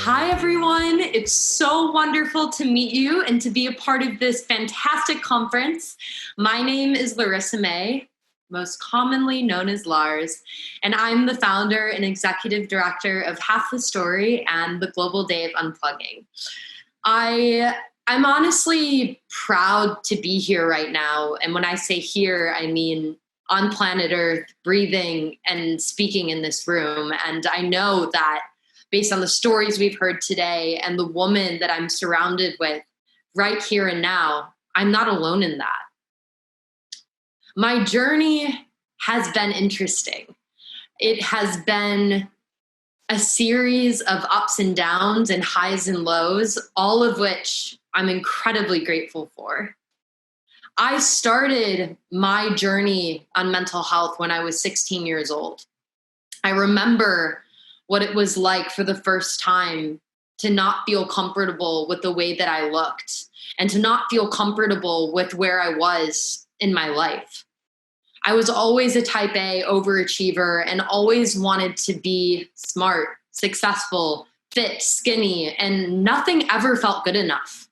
Hi, everyone. It's so wonderful to meet you and to be a part of this fantastic conference. My name is Larissa May, most commonly known as Lars, and I'm the founder and executive director of Half the Story and the Global Day of Unplugging. I'm honestly proud to be here right now. And when I say here, I mean on planet Earth, breathing and speaking in this room. And I know that based on the stories we've heard today and the woman that I'm surrounded with right here and now, I'm not alone in that. My journey has been interesting. It has been a series of ups and downs and highs and lows, all of which I'm incredibly grateful for. I started my journey on mental health when I was 16 years old. I remember what it was like for the first time to not feel comfortable with the way that I looked and to not feel comfortable with where I was in my life. I was always a type A overachiever and always wanted to be smart, successful, fit, skinny, and nothing ever felt good enough.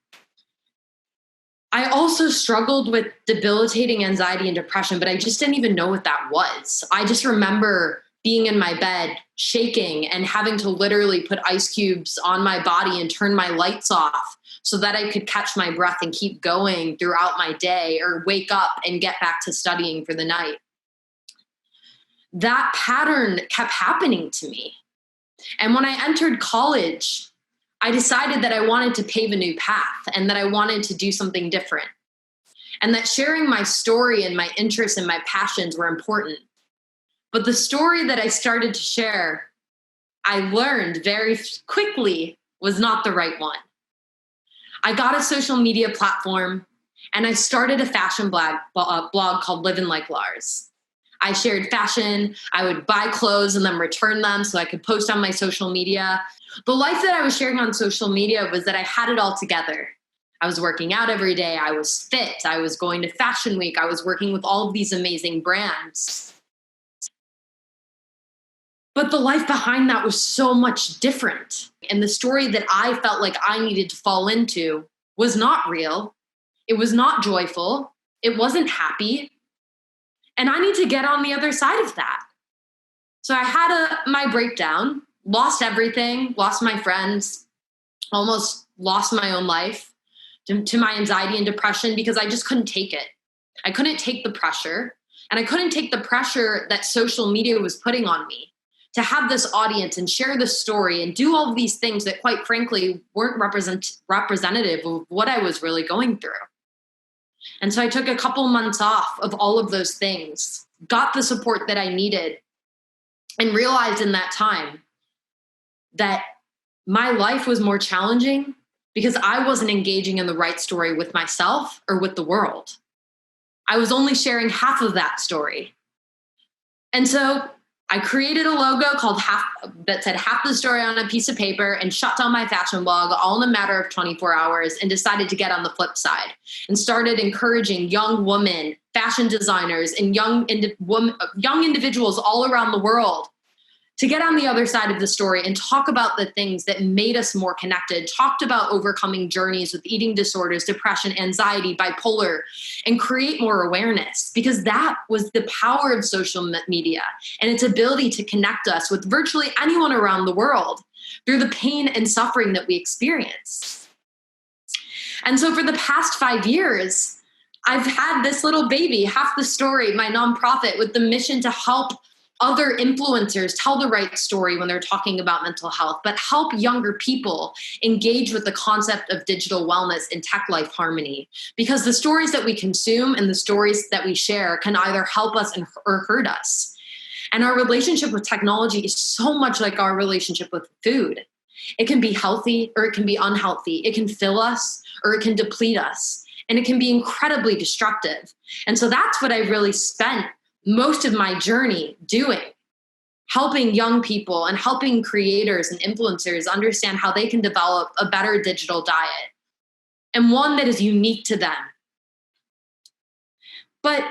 I also struggled with debilitating anxiety and depression, but I just didn't even know what that was. I just remember being in my bed, shaking, and having to literally put ice cubes on my body and turn my lights off so that I could catch my breath and keep going throughout my day or wake up and get back to studying for the night. That pattern kept happening to me. And when I entered college, I decided that I wanted to pave a new path and that I wanted to do something different. And that sharing my story and my interests and my passions were important. But the story that I started to share, I learned very quickly was not the right one. I got a social media platform and I started a fashion blog called Living Like Lars. I shared fashion, I would buy clothes and then return them so I could post on my social media. The life that I was sharing on social media was that I had it all together. I was working out every day, I was fit, I was going to Fashion Week, I was working with all of these amazing brands. But the life behind that was so much different. And the story that I felt like I needed to fall into was not real. It was not joyful. It wasn't happy. And I need to get on the other side of that. So I had my breakdown, lost everything, lost my friends, almost lost my own life to my anxiety and depression because I just couldn't take it. I couldn't take the pressure. And I couldn't take the pressure that social media was putting on me to have this audience and share this story and do all of these things that quite frankly weren't representative of what I was really going through. And so I took a couple months off of all of those things, got the support that I needed, and realized in that time that my life was more challenging because I wasn't engaging in the right story with myself or with the world. I was only sharing half of that story. And so I created a logo that said half the story on a piece of paper and shut down my fashion blog all in a matter of 24 hours and decided to get on the flip side and started encouraging young women, fashion designers, and young individuals all around the world to get on the other side of the story and talk about the things that made us more connected, talked about overcoming journeys with eating disorders, depression, anxiety, bipolar, and create more awareness, because that was the power of social media and its ability to connect us with virtually anyone around the world through the pain and suffering that we experience. And so for the past 5 years, I've had this little baby, Half the Story, my nonprofit, with the mission to help other influencers tell the right story when they're talking about mental health, but help younger people engage with the concept of digital wellness and tech life harmony. Because the stories that we consume and the stories that we share can either help us or hurt us. And our relationship with technology is so much like our relationship with food. It can be healthy or it can be unhealthy. It can fill us or it can deplete us. And it can be incredibly destructive. And so that's what I really spent most of my journey doing, helping young people and helping creators and influencers understand how they can develop a better digital diet and one that is unique to them. But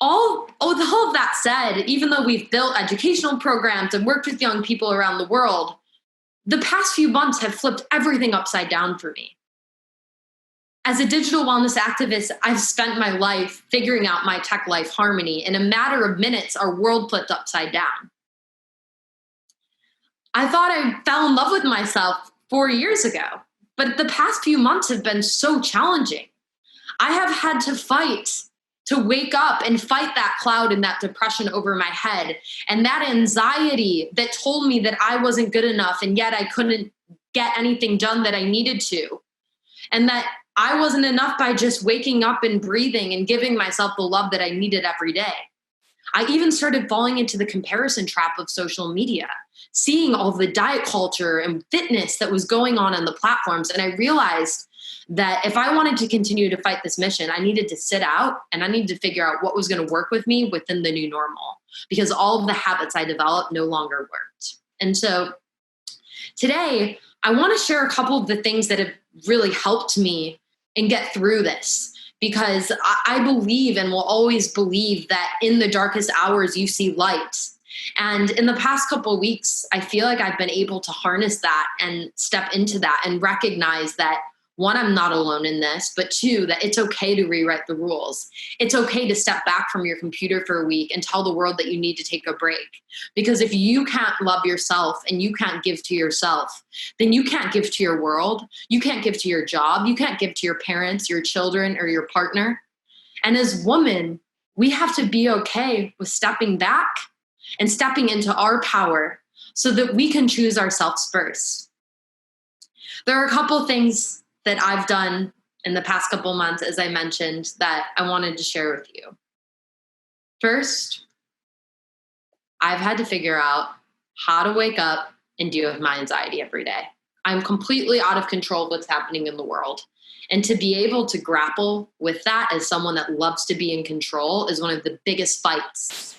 all of that said, even though we've built educational programs and worked with young people around the world, the past few months have flipped everything upside down for me. As a digital wellness activist, I've spent my life figuring out my tech life harmony. In a matter of minutes, our world flipped upside down. I thought I fell in love with myself 4 years ago, but the past few months have been so challenging. I have had to fight to wake up and fight that cloud and that depression over my head and that anxiety that told me that I wasn't good enough and yet I couldn't get anything done that I needed to. And that I wasn't enough by just waking up and breathing and giving myself the love that I needed every day. I even started falling into the comparison trap of social media, seeing all the diet culture and fitness that was going on the platforms. And I realized that if I wanted to continue to fight this mission, I needed to sit out and I needed to figure out what was going to work with me within the new normal, because all of the habits I developed no longer worked. And so today, I want to share a couple of the things that have really helped me and get through this, because I believe and will always believe that in the darkest hours, you see light. And in the past couple of weeks, I feel like I've been able to harness that and step into that and recognize that, one, I'm not alone in this, but two, that it's okay to rewrite the rules. It's okay to step back from your computer for a week and tell the world that you need to take a break. Because if you can't love yourself and you can't give to yourself, then you can't give to your world. You can't give to your job. You can't give to your parents, your children, or your partner. And as women, we have to be okay with stepping back and stepping into our power so that we can choose ourselves first. There are a couple of things that I've done in the past couple months, as I mentioned, that I wanted to share with you. First, I've had to figure out how to wake up and deal with my anxiety every day. I'm completely out of control of what's happening in the world. And to be able to grapple with that as someone that loves to be in control is one of the biggest fights.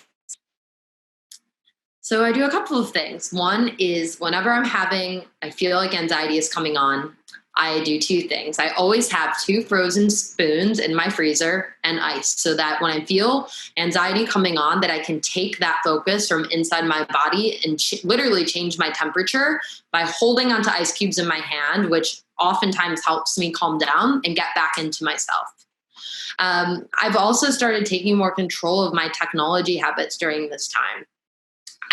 So I do a couple of things. One is whenever I feel like anxiety is coming on, I do two things. I always have 2 frozen spoons in my freezer and ice, so that when I feel anxiety coming on, that I can take that focus from inside my body and literally change my temperature by holding onto ice cubes in my hand, which oftentimes helps me calm down and get back into myself. I've also started taking more control of my technology habits during this time.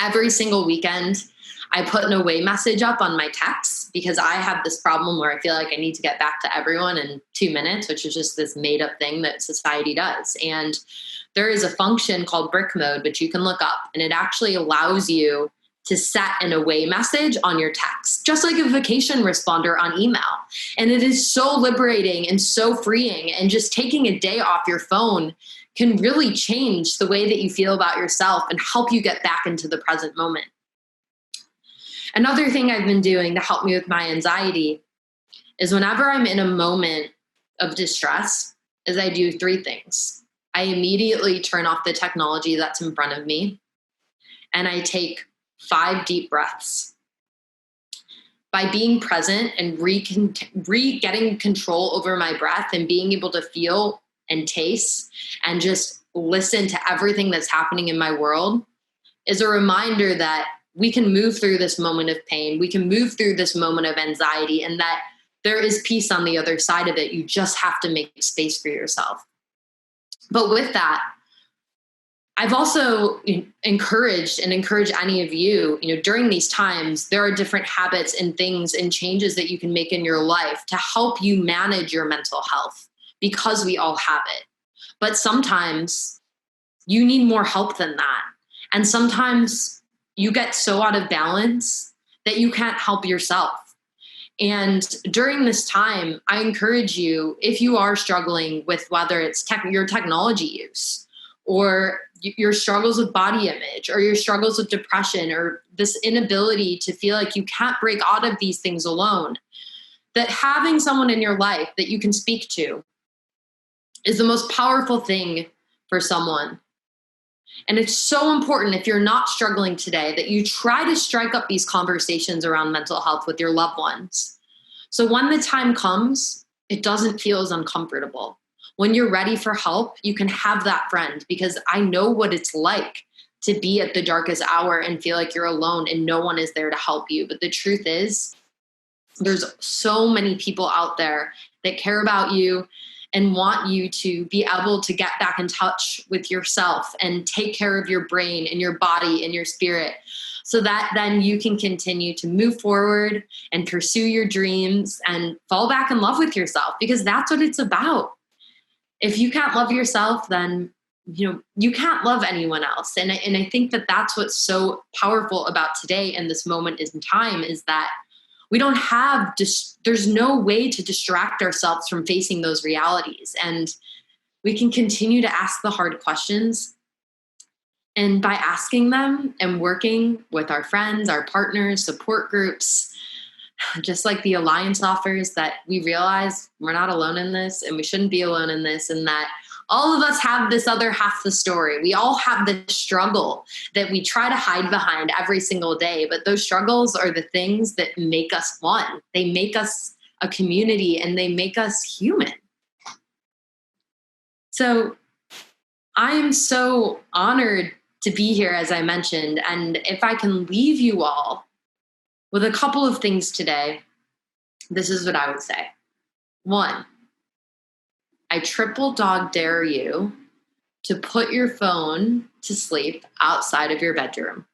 Every single weekend, I put an away message up on my texts, because I have this problem where I feel like I need to get back to everyone in 2 minutes, which is just this made up thing that society does. And there is a function called brick mode, which you can look up, and it actually allows you to set an away message on your text, just like a vacation responder on email. And it is so liberating and so freeing, and just taking a day off your phone can really change the way that you feel about yourself and help you get back into the present moment. Another thing I've been doing to help me with my anxiety is whenever I'm in a moment of distress, is I do 3 things. I immediately turn off the technology that's in front of me, and I take 5 deep breaths. By being present and getting control over my breath and being able to feel and taste and just listen to everything that's happening in my world is a reminder that we can move through this moment of pain. We can move through this moment of anxiety, and that there is peace on the other side of it. You just have to make space for yourself. But with that, I've also encouraged any of you, during these times, there are different habits and things and changes that you can make in your life to help you manage your mental health, because we all have it. But sometimes you need more help than that. And sometimes you get so out of balance that you can't help yourself. And during this time, I encourage you, if you are struggling with whether it's your technology use, or your struggles with body image, or your struggles with depression, or this inability to feel like you can't break out of these things alone, that having someone in your life that you can speak to is the most powerful thing for someone. And it's so important, if you're not struggling today, that you try to strike up these conversations around mental health with your loved ones. So when the time comes, it doesn't feel as uncomfortable. When you're ready for help, you can have that friend, because I know what it's like to be at the darkest hour and feel like you're alone and no one is there to help you. But the truth is, there's so many people out there that care about you and want you to be able to get back in touch with yourself and take care of your brain and your body and your spirit, so that then you can continue to move forward and pursue your dreams and fall back in love with yourself, because that's what it's about. If you can't love yourself, then you can't love anyone else. And I think that that's what's so powerful about today and this moment in time, is that we don't have, there's no way to distract ourselves from facing those realities. And we can continue to ask the hard questions. And by asking them and working with our friends, our partners, support groups, just like the Alliance offers, that we realize we're not alone in this and we shouldn't be alone in this, and that all of us have this other half of the story. We all have the struggle that we try to hide behind every single day, but those struggles are the things that make us one. They make us a community and they make us human. So I am so honored to be here, as I mentioned, and if I can leave you all with a couple of things today, this is what I would say. 1, I triple dog dare you to put your phone to sleep outside of your bedroom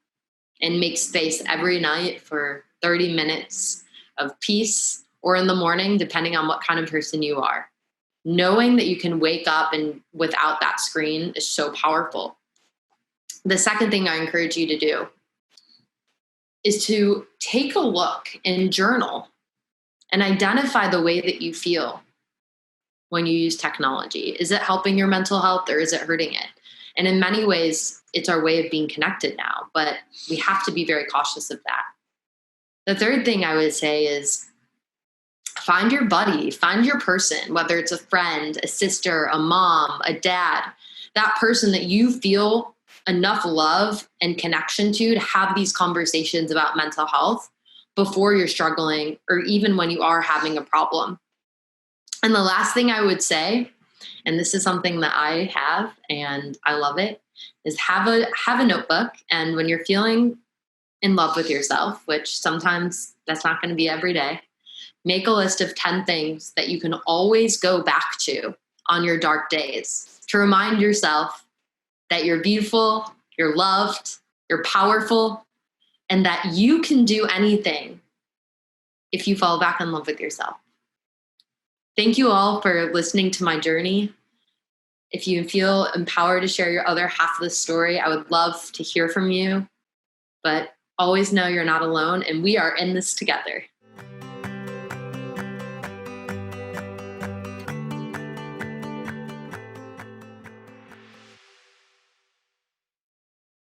and make space every night for 30 minutes of peace, or in the morning, depending on what kind of person you are. Knowing that you can wake up and without that screen is so powerful. The second thing I encourage you to do is to take a look and journal and identify the way that you feel when you use technology. Is it helping your mental health or is it hurting it? And in many ways, it's our way of being connected now, but we have to be very cautious of that. The third thing I would say is find your buddy, find your person, whether it's a friend, a sister, a mom, a dad, that person that you feel enough love and connection to have these conversations about mental health before you're struggling, or even when you are having a problem. And the last thing I would say, and this is something that I have and I love it, is have a notebook. And when you're feeling in love with yourself, which sometimes that's not going to be every day, make a list of 10 things that you can always go back to on your dark days to remind yourself that you're beautiful, you're loved, you're powerful, and that you can do anything if you fall back in love with yourself. Thank you all for listening to my journey. If you feel empowered to share your other half of the story, I would love to hear from you. But always know you're not alone, and we are in this together.